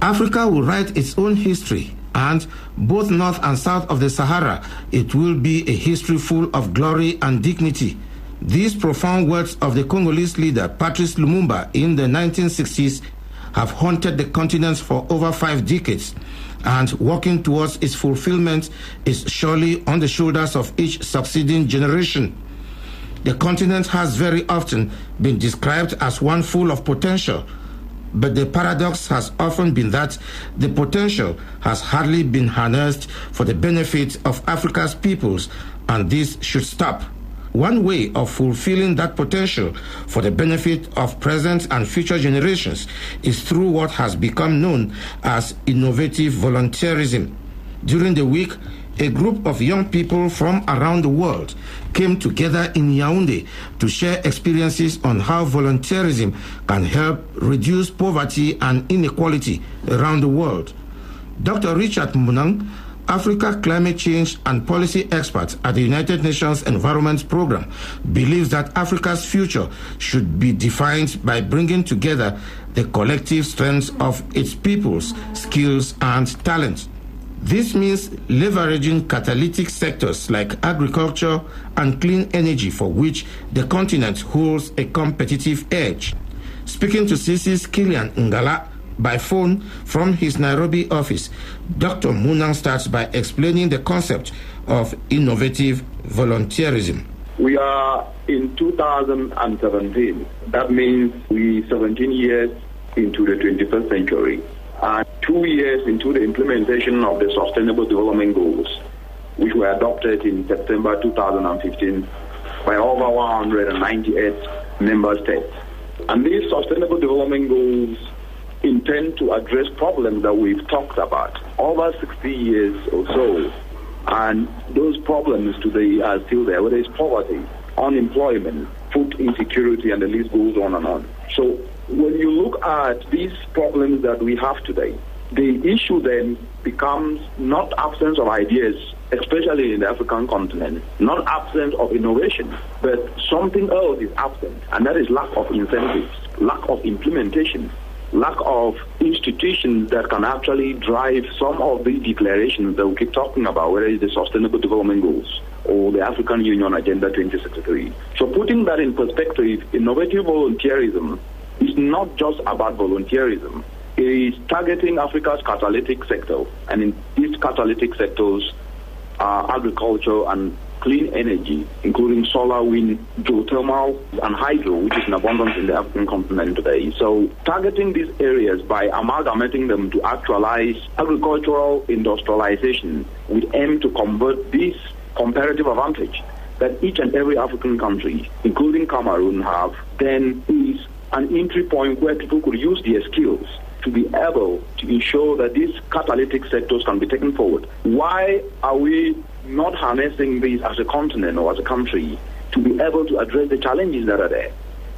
Africa will write its own history, and both north and south of the Sahara, it will be a history full of glory and dignity. These profound words of the Congolese leader Patrice Lumumba in the 1960s have haunted the continent for over 5 decades, and working towards its fulfillment is surely on the shoulders of each succeeding generation. The continent has very often been described as one full of potential, but the paradox has often been that the potential has hardly been harnessed for the benefit of Africa's peoples, and this should stop. One way of fulfilling that potential for the benefit of present and future generations is through what has become known as innovative volunteerism. During the week, a group of young people from around the world came together in Yaoundé to share experiences on how volunteerism can help reduce poverty and inequality around the world. Dr. Richard Munang, Africa climate change and policy expert at the United Nations Environment Programme, believes that Africa's future should be defined by bringing together the collective strengths of its peoples, skills, and talents. This means leveraging catalytic sectors like agriculture and clean energy, for which the continent holds a competitive edge. Speaking to CC's Kilian Ngala by phone from his Nairobi office, Dr. Munang starts by explaining the concept of innovative volunteerism. We are in 2017. That means we 17 years into the 21st century. And 2 years into the implementation of the Sustainable Development Goals, which were adopted in September 2015 by over 198 member states. And these Sustainable Development Goals intend to address problems that we've talked about over 60 years or so. And those problems today are still there, whether it's poverty, unemployment, food insecurity, and the list goes on and on. So when you look at these problems that we have today, the issue then becomes not absence of ideas, especially in the African continent, not absence of innovation, but something else is absent, and that is lack of incentives, lack of implementation, lack of institutions that can actually drive some of the declarations that we keep talking about, whether it's the Sustainable Development Goals or the African Union Agenda 2063. So putting that in perspective, innovative volunteerism is not just about volunteerism. It is targeting Africa's catalytic sector, and in these catalytic sectors are agriculture and clean energy, including solar, wind, geothermal, and hydro, which is in abundance in the African continent today. So targeting these areas by amalgamating them to actualize agricultural industrialization with aim to convert this comparative advantage that each and every African country, including Cameroon, have, then is an entry point where people could use their skills to be able to ensure that these catalytic sectors can be taken forward. Why are we not harnessing these as a continent or as a country to be able to address the challenges that are there?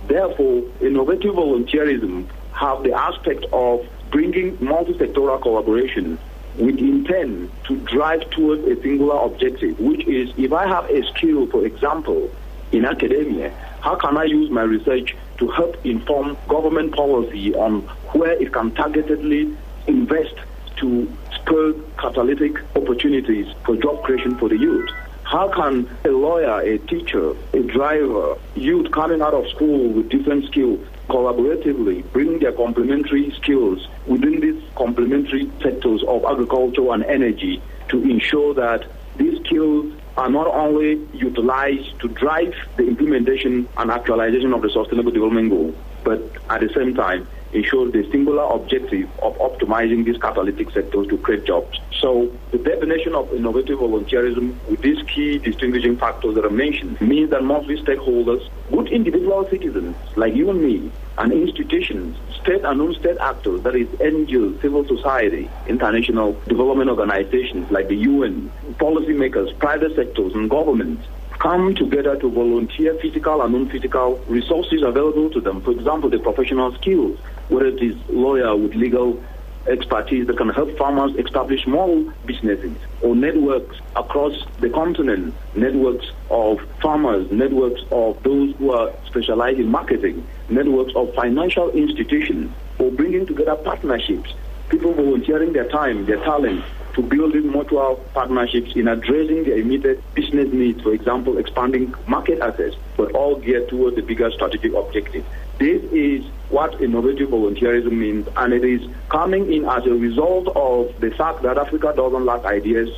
Therefore, innovative volunteerism have the aspect of bringing multi-sectoral collaboration with intent to drive towards a singular objective, which is, if I have a skill, for example, in academia, how can I use my research to help inform government policy on where it can targetedly invest to spur catalytic opportunities for job creation for the youth? How can a lawyer, a teacher, a driver, youth coming out of school with different skills collaboratively bring their complementary skills within these complementary sectors of agriculture and energy to ensure that these skills are not only utilized to drive the implementation and actualization of the Sustainable Development Goal, but at the same time ensure the singular objective of optimizing these catalytic sectors to create jobs. So the definition of innovative volunteerism with these key distinguishing factors that are mentioned means that mostly stakeholders, good individual citizens like you and me, and institutions, state and non-state actors, that is NGOs, civil society, international development organizations like the UN, policymakers, private sectors, and governments, come together to volunteer physical and non-physical resources available to them. For example, the professional skills, whether it is lawyer with legal expertise that can help farmers establish small businesses, or networks across the continent, networks of farmers, networks of those who are specialized in marketing, networks of financial institutions, or bringing together partnerships people volunteering their time, their talent, to building mutual partnerships in addressing their immediate business needs, for example, expanding market access, but all geared towards the bigger strategic objective. This is what innovative volunteerism means, and it is coming in as a result of the fact that Africa doesn't lack ideas,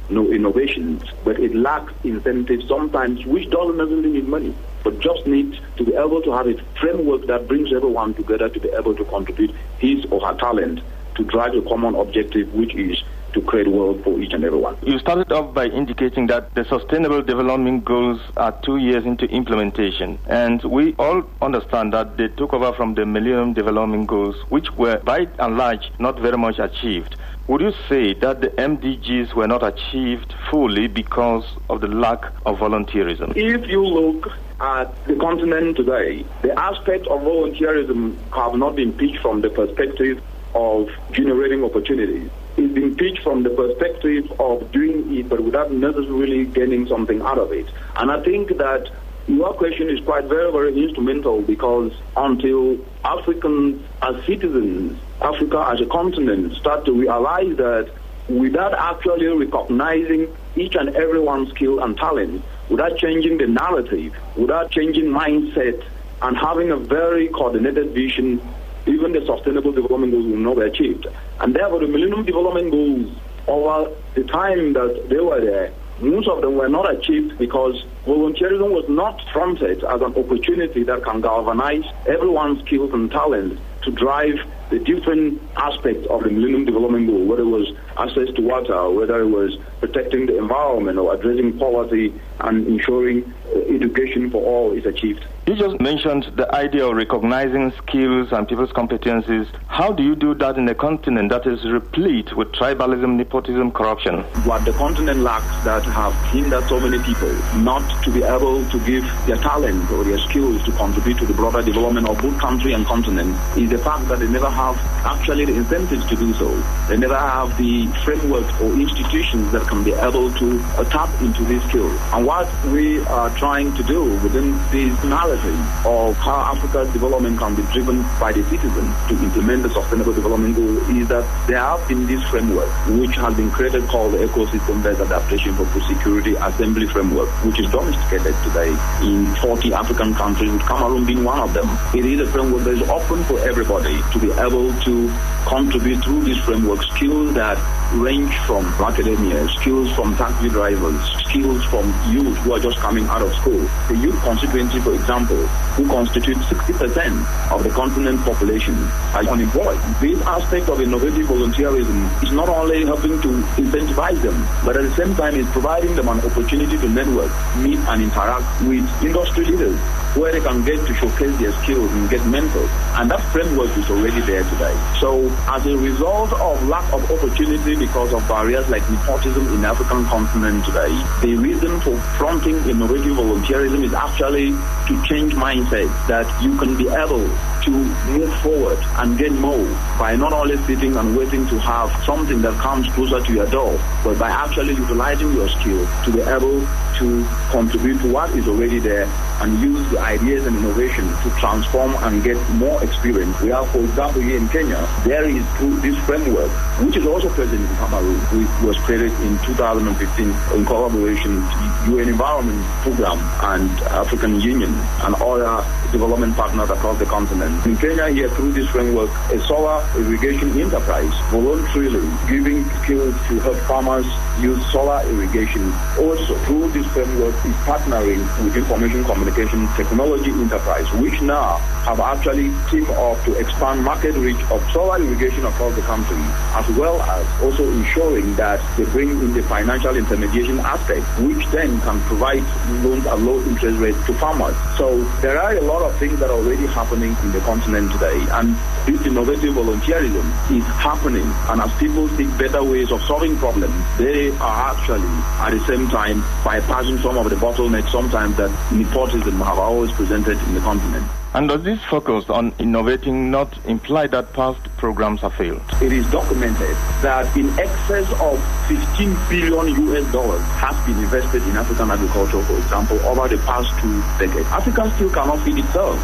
no innovations, but it lacks incentives sometimes, which doesn't necessarily need money, but just needs to be able to have a framework that brings everyone together to be able to contribute his or her talent to drive a common objective, which is to create a world for each and everyone. You started off by indicating that the Sustainable Development Goals are 2 years into implementation, and we all understand that they took over from the Millennium Development Goals, which were by and large not very much achieved. Would you say that the MDGs were not achieved fully because of the lack of volunteerism? If you look at the continent today, the aspect of volunteerism have not been pitched from the perspective of generating opportunities. It's been pitched from the perspective of doing it, but without necessarily getting something out of it. And I think that your question is quite very, very instrumental, because until Africans as citizens, Africa as a continent, start to realize that without actually recognizing each and everyone's skill and talent, without changing the narrative, without changing mindset, and having a very coordinated vision, even the Sustainable Development Goals will not be achieved. And therefore, the Millennium Development Goals, over the time that they were there, most of them were not achieved because volunteerism was not fronted as an opportunity that can galvanize everyone's skills and talents to drive the different aspects of the Millennium Development Goal, whether it was access to water, whether it was protecting the environment or addressing poverty and ensuring education for all is achieved. You just mentioned the idea of recognizing skills and people's competencies. How do you do that in a continent that is replete with tribalism, nepotism, corruption? What the continent lacks that have hindered so many people not to be able to give their talent or their skills to contribute to the broader development of both country and continent is the fact that they never have actually the incentives to do so. They never have the framework or institutions that can be able to tap into these skills. And what we are trying to do within this narrative of how Africa's development can be driven by the citizens to implement the Sustainable Development Goal is that there have been this framework which has been created called the Ecosystem-Based Adaptation for Food Security Assembly Framework, which is domesticated today in 40 African countries, with Cameroon being one of them. It is a framework that is open for everybody to be able to contribute through this framework skills that range from academia, skills from taxi drivers, skills from youth who are just coming out of school. The youth constituency, for example, who constitute 60% of the continent population, are unemployed. This aspect of innovative volunteerism is not only helping to incentivize them, but at the same time is providing them an opportunity to network, meet and interact with industry leaders where they can get to showcase their skills and get mentors. And that framework is already there today. So as a result of lack of opportunity because of barriers like nepotism in the African continent today, the reason for fronting innovative volunteerism is actually to change mindset that you can be able to move forward and get more by not only sitting and waiting to have something that comes closer to your door, but by actually utilizing your skill to be able to contribute to what is already there and use the ideas and innovation to transform and get more experience. We have, for example, here in Kenya, there is through this framework, which is also present in Cameroon, which was created in 2015 in collaboration with UN Environment Program and African Union and other development partners across the continent. In Kenya, here through this framework, a solar irrigation enterprise voluntarily giving skills to help farmers use solar irrigation. Also, through this framework, is partnering with Information Communication Technology Enterprise, which now have actually teamed up to expand market reach of solar irrigation across the country, as well as also ensuring that they bring in the financial intermediation aspect, which then can provide loans at low interest rates to farmers. So there are a lot of things that are already happening in the continent today, and this innovative volunteerism is happening. And as people seek better ways of solving problems, they are actually at the same time bypassing some of the bottlenecks sometimes that nepotism have always presented in the continent. And does this focus on innovating not imply that past programs have failed? It is documented that in excess of $15 billion has been invested in African agriculture, for example, over the past 2 decades. Africa still cannot feed itself.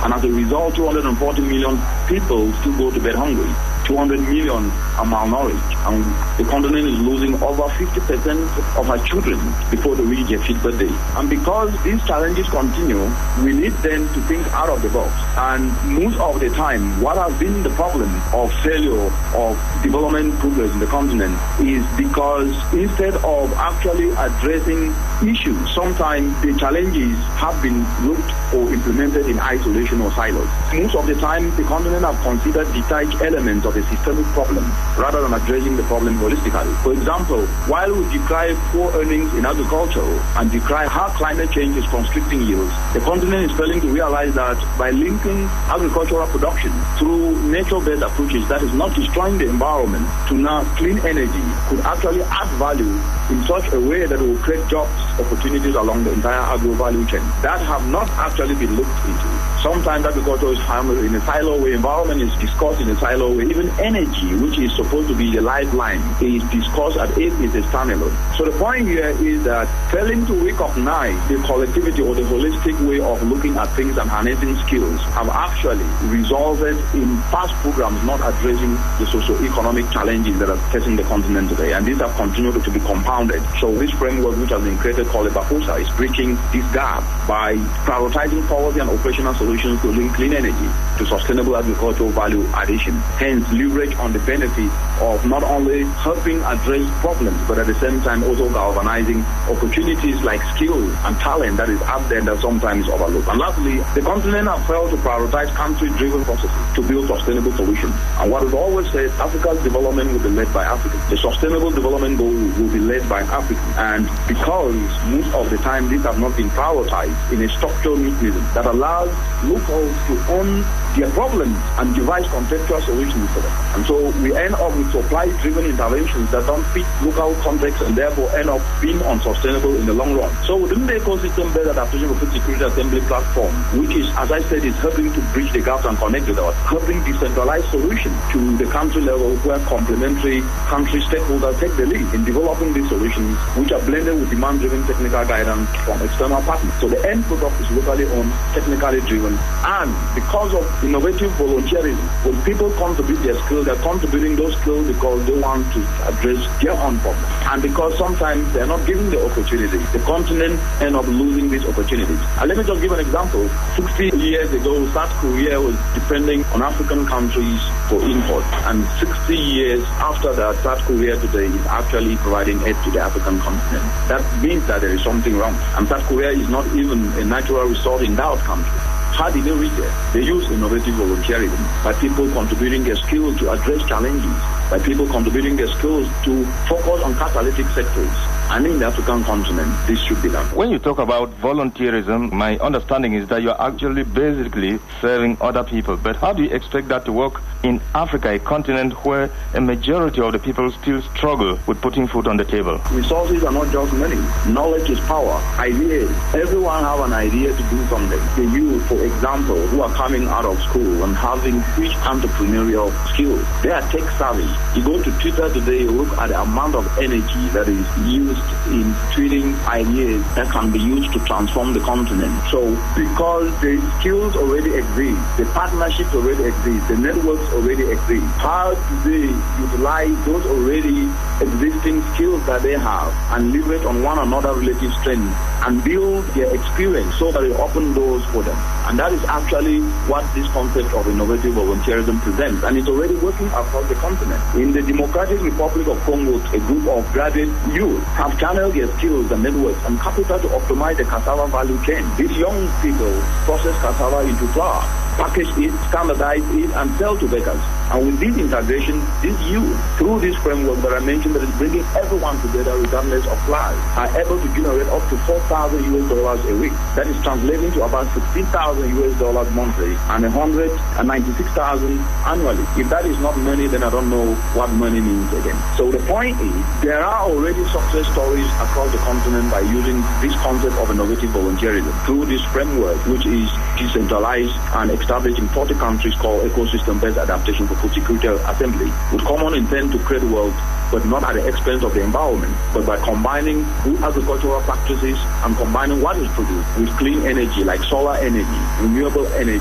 And as a result, 240 million people still go to bed hungry. 200 million are malnourished, and the continent is losing over 50% of our children before they reach their 5th birthday. And because these challenges continue, we need then to think out of the box. And most of the time, what has been the problem of failure of development progress in the continent is because instead of actually addressing issues, sometimes the challenges have been looked or implemented in isolation or silos. Most of the time, the continent have considered detached elements of a systemic problem rather than addressing the problem holistically. For example, while we decry poor earnings in agriculture and decry how climate change is constricting yields, the continent is failing to realize that by linking agricultural production through nature-based approaches that is not destroying the environment to now clean energy could actually add value in such a way that will create jobs opportunities along the entire agro-value chain that have not actually been looked into. Sometimes agriculture is handled in a silo way, environment is discussed in a silo way, even energy, which is supposed to be the lifeline, is discussed as if it's a standalone. So the point here is that failing to recognize the collectivity or the holistic way of looking at things and harnessing skills have actually resulted in past programs not addressing the socio-economic challenges that are facing the continent today. And these have continued to be compounded. So this framework which has been created called EBAFOSA is bridging this gap by prioritizing policy and operational solutions to link clean energy to sustainable agricultural value addition. Hence, leverage on the benefit of not only helping address problems, but at the same time also galvanizing opportunities like skills and talent that is out there that sometimes is overlooked. And lastly, the continent has failed to prioritize country-driven processes to build sustainable solutions. And what we've always said, Africa's development will be led by Africans. The sustainable development goal will be led by Africans. And because most of the time these have not been prioritized in a structural mechanism that allows locals to own their problems and devise contextual solutions for them. And so we end up with supply-driven interventions that don't fit local context and therefore end up being unsustainable in the long run. So within the ecosystem-based adaptation for food security assembly platform, which is, as I said, is helping to bridge the gaps and connect the dots, helping decentralized solutions to the country level where complementary country stakeholders take the lead in developing these solutions, which are blended with demand-driven technical guidance from external partners. So the end product is locally owned, technically driven, and because of innovative volunteerism, when people contribute their skills, they're contributing those skills because they want to address their own problems. And because sometimes they're not given the opportunity, the continent end up losing these opportunities. And let me just give an example. 60 years ago, South Korea was depending on African countries for import. And 60 years after that, South Korea today is actually providing aid to the African continent. That means that there is something wrong. And South Korea is not even a natural resource endowed country. How did they reach there? They use innovative volunteerism by people contributing their skills to address challenges, by people contributing their skills to focus on catalytic sectors. And in the African continent, this should be done. When you talk about volunteerism, my understanding is that you're actually basically serving other people. But how do you expect that to work in Africa, a continent where a majority of the people still struggle with putting food on the table? Resources are not just money. Knowledge is power. Ideas. Everyone have an idea to do something. The youth, for example, who are coming out of school and having huge entrepreneurial skills, they are tech savvy. You go to Twitter today, you look at the amount of energy that is used in tweeting ideas that can be used to transform the continent. So because the skills already exist, the partnerships already exist, the networks already exist, how do they utilize those already existing skills that they have and leverage on one another relative strengths and build their experience so that they open doors for them? And that is actually what this concept of innovative volunteerism presents. And it's already working across the continent. In the Democratic Republic of Congo, a group of graduate youth have channeled their skills and networks and capital to optimize the cassava value chain. These young people process cassava into flour, package it, standardize it, and sell to bakers. And with this integration, this youth, through this framework that I mentioned that is bringing everyone together regardless of class, are able to generate up to $4,000 a week. That is translating to about $16,000 monthly and $196,000 annually. If that is not money, then I don't know what money means again. So the point is, there are already success stories across the continent by using this concept of innovative volunteerism through this framework, which is decentralized and established in 40 countries called Ecosystem-Based Adaptation for Food Security Assembly, with common intent to create wealth, but not at the expense of the environment, but by combining good agricultural practices and combining what is produced with clean energy like solar energy, renewable energy,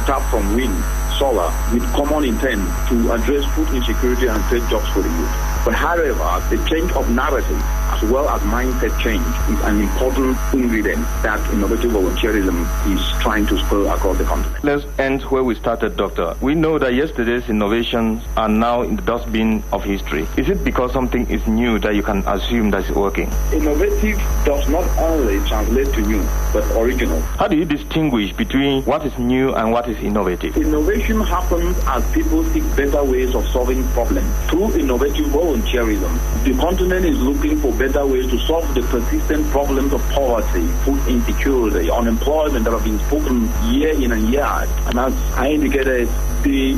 tap from wind, solar with common intent to address food insecurity and create jobs for the youth. But however, the change of narrative as well as mindset change is an important ingredient that innovative volunteerism is trying to spur across the continent. Let's end where we started, Doctor. We know that yesterday's innovations are now in the dustbin of history. Is it because something is new that you can assume that it's working? Innovative does not only translate to new, but original. How do you distinguish between what is new and what is innovative? Innovation happens as people seek better ways of solving problems. Through innovative volunteerism, the continent is looking for better ways to solve the persistent problems of poverty, food insecurity, unemployment that have been spoken year in and year out. And as I indicated, the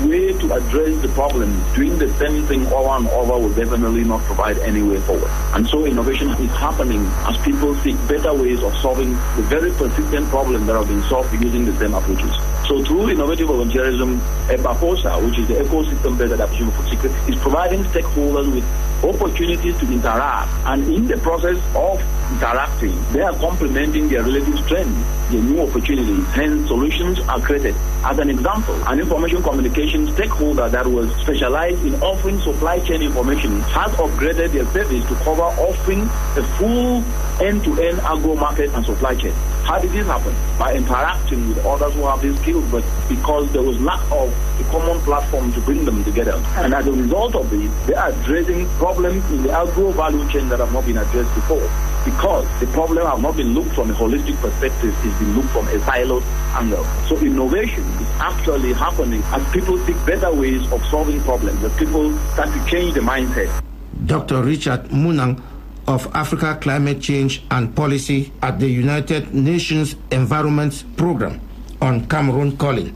way to address the problem, doing the same thing over and over, will definitely not provide any way forward. And so innovation is happening as people seek better ways of solving the very persistent problems that have been solved using the same approaches. So through innovative volunteerism, EBAFOSA, which is the ecosystem-based adaptation of food security, is providing stakeholders with opportunities to interact, and in the process of interacting, they are complementing their relative strengths, their new opportunities, hence solutions are created. As an example, an information communication stakeholder that was specialized in offering supply chain information has upgraded their service to cover offering a full end-to-end agro market and supply chain. How did this happen? By interacting with others who have these skills, but because there was lack of a common platform to bring them together. And as a result of this, they are addressing problems in the agro value chain that have not been addressed before. Because the problem have not been looked from a holistic perspective, it's been looked from a siloed angle. So innovation is actually happening as people seek better ways of solving problems, as people start to change the mindset. Dr. Richard Munang of Africa Climate Change and Policy at the United Nations Environment Programme on Cameroon Calling.